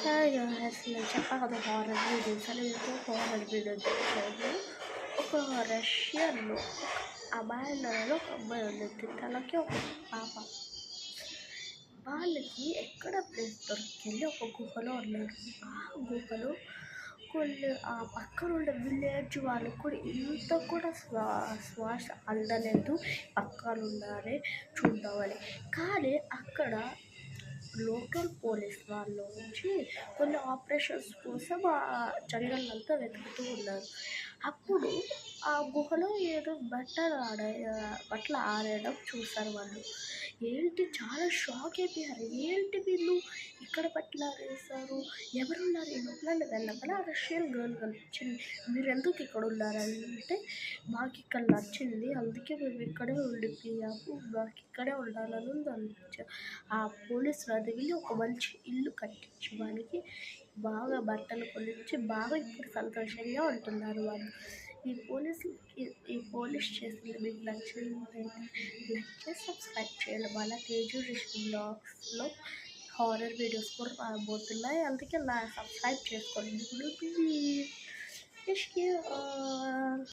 అసలు చెప్పా కదా హారర్ వీడియోస్ అని హారర్ వీడియోస్ వచ్చాను. ఒక రష్యన్లో ఒక అమ్మాయి ఒక అమ్మాయి ఉండేది, తనకి ఒక పాప. వాళ్ళకి ఎక్కడ ప్లేస్ దొరికింది, ఒక గుహలో ఉన్నారు. ఆ గుహలో ఆ పక్కన ఉండే విలేజ్ వాళ్ళకు కూడా ఇంత కూడా శ్వాస అందలేదు, పక్కన ఉన్నారే చూద్దామని. కానీ అక్కడ లోకల్ పోలీస్ వాళ్ళు వచ్చి కొన్ని ఆపరేషన్స్ కోసం ఆ జంగల్ అంతా వెతుకుతూ ఉన్నారు. అప్పుడు ఆ గుహలో ఏదో బట్టలు ఆరేయడం చూశారు వాళ్ళు. ఏంటి చాలా షాక్ అయిపోయారు. ఏంటి వీళ్ళు ఇక్కడ బట్టలు ఆరేసారు, ఎవరున్నారు ఈ లోపల? వెళ్ళగానే ఆ రష్యన్ గర్ల్ కనిపించింది. మీరు ఎందుకు ఇక్కడ ఉన్నారంటే, మాకు ఇక్కడ నచ్చింది, అందుకే మేము ఇక్కడే ఉండిపోయాము, మాకు ఇక్కడే ఉండాలని ఉంది అనిపించారు. ఆ పోలీసులు అది వెళ్ళి ఒక మంచి ఇల్లు కట్టించి వాళ్ళకి బాగా బట్టలు కొనిచ్చి బాగా ఇప్పుడు సంతోషంగా ఉంటున్నారు వాళ్ళు. ఈ పోలీస్ చేసింది మీకు నచ్చింది లైక్ చేసి సబ్స్క్రైబ్ చేయాలి. వాళ్ళ తేజు రిషి బ్లాగ్స్లో హారర్ వీడియోస్ కూడా రాబోతున్నాయి, అందుకే సబ్స్క్రైబ్ చేసుకోండి ప్లీజ్.